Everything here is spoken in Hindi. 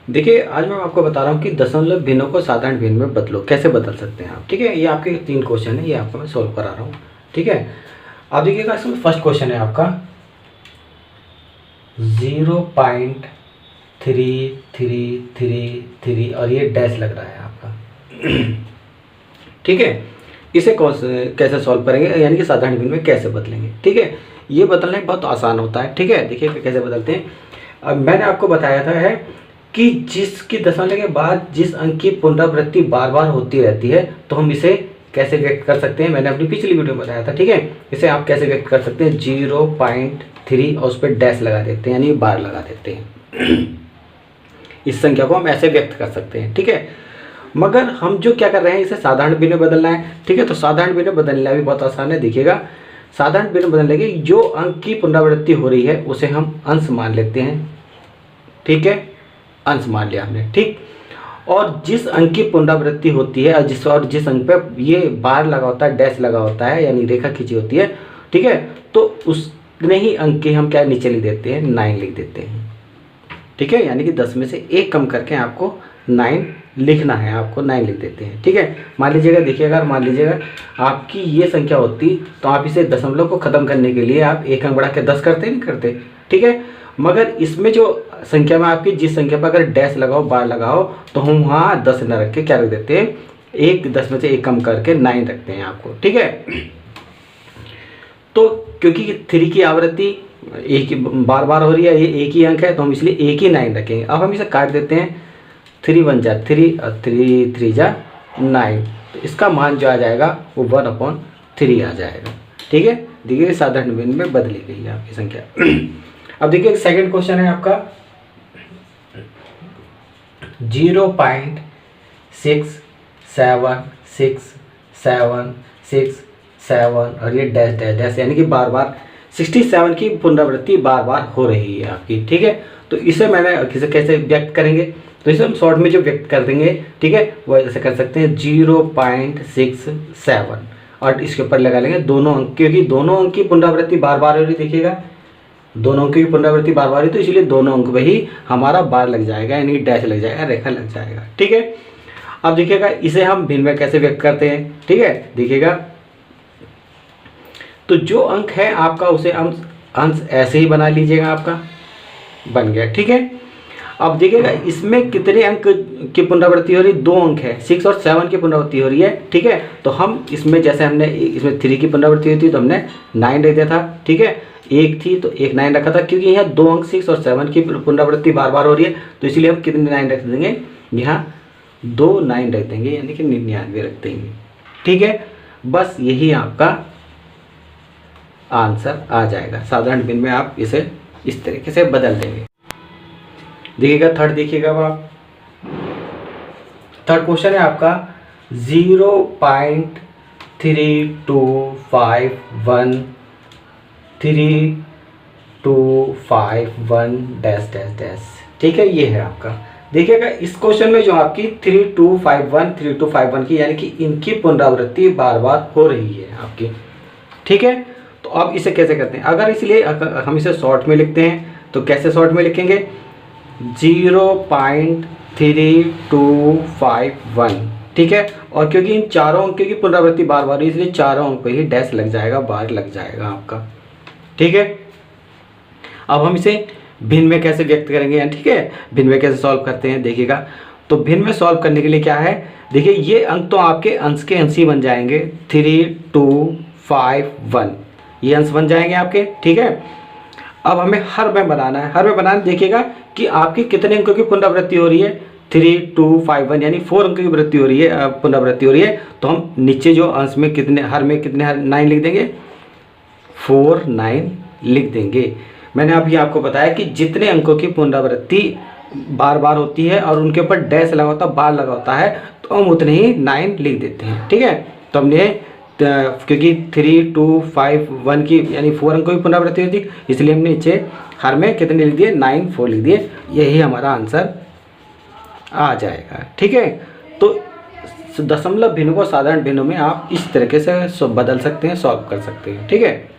देखिए, आज मैं आपको बता रहा हूँ कि दशमलव भिन्नों को साधारण भिन्न में बदलो, कैसे बदल सकते हैं आप। ठीक है, ये आपके 3 क्वेश्चन है, ये आपको मैं सॉल्व करा रहा हूँ। ठीक है, आप देखिएगा, इसमें फर्स्ट क्वेश्चन है आपका 0.3333 और ये डैश लग रहा है आपका। ठीक है, इसे कैसे सॉल्व करेंगे, यानी कि साधारण भिन्न में कैसे बदलेंगे। ठीक है, ये बदलना बहुत आसान होता है। ठीक है, देखिए कैसे बदलते हैं। अब मैंने आपको बताया था है कि जिसकी दशमलव के बाद जिस अंक की पुनरावृत्ति बार बार होती रहती है, तो हम इसे कैसे व्यक्त कर सकते हैं, मैंने अपनी पिछली वीडियो में बताया था। ठीक है, इसे आप कैसे व्यक्त कर सकते हैं, 0.3 और उस पर डैश लगा देते हैं, यानी बार लगा देते हैं। इस संख्या को हम ऐसे व्यक्त कर सकते हैं। ठीक है, मगर हम जो क्या कर रहे हैं, इसे साधारण भिन्न में बदलना है। ठीक है, तो साधारण भिन्न में बदलना भी बहुत आसान है। देखिएगा, साधारण भिन्न बदलने के जो अंक की पुनरावृत्ति हो रही है उसे हम अंश मान लेते हैं। ठीक है, अंश मान लिया हमने। ठीक, और जिस अंक की पुनरावृत्ति होती है और जिस अंक पे ये बार लगा होता है, डैश लगा होता है, यानी रेखा खींची होती है। ठीक है, तो उसने ही अंक के हम क्या नीचे लिख देते हैं, 9 लिख देते हैं। ठीक है, यानी कि 10 में से 1 कम करके आपको 9 लिखना है, आपको 9 लिख देते हैं। ठीक है, मान लीजिएगा, देखिएगा, अगर मान लीजिएगा आपकी ये संख्या होती तो आप इसे दशमलव को ख़त्म करने के लिए आप 1 अंक बढ़ा के 10 करते नहीं करते। ठीक है, मगर इसमें जो संख्या में आपकी जिस संख्या पर अगर डैश लगाओ, बार लगाओ, तो हम वहाँ 10 न रख के क्या रख देते हैं, 10 में से 1 कम करके 9 रखते हैं आपको। ठीक है, तो क्योंकि 3 की आवृत्ति एक ही बार बार हो रही है, ये एक ही अंक है, तो हम इसलिए एक ही 9 रखेंगे। अब हम इसे काट देते हैं, 3 1 जा 3 और 3 3 जा 9, तो इसका मान जो आ जाएगा वो 1/3 आ जाएगा। ठीक है, देखिए साधारण भिन्न में बदली गई है आपकी संख्या। अब देखिए सेकंड क्वेश्चन है आपका 0.676767 और ये डैश डैश डैश, यानी कि बार बार 67 की पुनरावृत्ति बार बार हो रही है आपकी। ठीक है, तो इसे मैंने कैसे व्यक्त करेंगे, तो इसे हम शॉर्ट में जो व्यक्त कर देंगे, ठीक है, वो ऐसे कर सकते हैं 0.67 और इसके ऊपर लगा लेंगे दोनों अंक, क्योंकि दोनों अंक की पुनरावृत्ति बार बार हो रही। देखिएगा, दोनों अंक की पुनरावृत्ति बार बार है, तो इसलिए दोनों अंक में ही हमारा बार लग जाएगा, यानी डैश लग जाएगा, रेखा लग जाएगा। ठीक है, अब देखिएगा इसे हम भिन्न में कैसे व्यक्त करते हैं। ठीक है, देखिएगा, तो जो अंक है आपका उसे अंश ऐसे ही बना लीजिएगा, आपका बन गया। ठीक है, अब देखिएगा इसमें कितने अंक की पुनरावृत्ति हो रही है, 2 अंक है, 6 और 7 की पुनरावृत्ति हो रही है। ठीक है, तो हम इसमें जैसे हमने इसमें 3 की पुनरावृत्ति हुई थी तो हमने 9 रख दिया था। ठीक है, 1 थी तो 1 9 रखा था, क्योंकि यहाँ 2 अंक 6 और 7 की पुनरावृत्ति बार बार हो रही है, तो इसलिए हम कितने 9 रख देंगे, यहाँ 2 9 रख देंगे, यानी कि 99 रख देंगे। ठीक है, बस यही आपका आंसर आ जाएगा। साधारण भिन्न में आप इसे इस तरीके से बदल देंगे। देखिएगा थर्ड, देखिएगा आप, थर्ड क्वेश्चन है आपका 0.32513251 डैश डैश डैश। ठीक है, ये है आपका। देखिएगा इस क्वेश्चन में जो आपकी 3251 की, यानी कि इनकी पुनरावृत्ति बार बार हो रही है आपकी। ठीक है, तो अब इसे कैसे करते हैं, अगर इसलिए हम इसे शॉर्ट में लिखते हैं, तो कैसे शॉर्ट में लिखेंगे, 0.3251। ठीक है, और क्योंकि इन चारों अंकों की पुनरावृत्ति बार बार, इसलिए चारों अंक पे ही डैश लग जाएगा, बार लग जाएगा आपका। ठीक है, अब हम इसे भिन्न में कैसे व्यक्त करेंगे, ठीक है, भिन्न में कैसे सॉल्व करते हैं। देखिएगा, तो भिन्न में सॉल्व करने के लिए क्या है, देखिए ये अंक तो आपके अंश के अंश ही बन जाएंगे, 3251 ये अंश बन जाएंगे आपके। ठीक है, अब हमें हर में बनाना है। हर में बनाना, देखिएगा कि आपकी कितने अंकों की पुनरावृत्ति हो रही है, 3251, यानी 4 अंकों की वृत्ति हो रही है, पुनरावृत्ति हो रही है, तो हम नीचे जो अंश में कितने, हर में कितने 9 लिख देंगे, 4 9 लिख देंगे। मैंने अभी आपको बताया कि जितने अंकों की पुनरावृत्ति बार बार होती है और उनके ऊपर डैश लगा होता है, बार लगा होता है, तो हम उतने ही 9 लिख देते हैं। ठीक है, तो हमने क्योंकि 3251 की यानी 4 अंकों की पुनरावृत्ति होती, इसलिए हमने नीचे हर में कितने लिख दिए, 9 4 लिख दिए, यही हमारा आंसर आ जाएगा। ठीक है, तो दशमलव भिन्न को साधारण भिन्नों में आप इस तरीके से बदल सकते हैं, सॉल्व कर सकते हैं। ठीक है।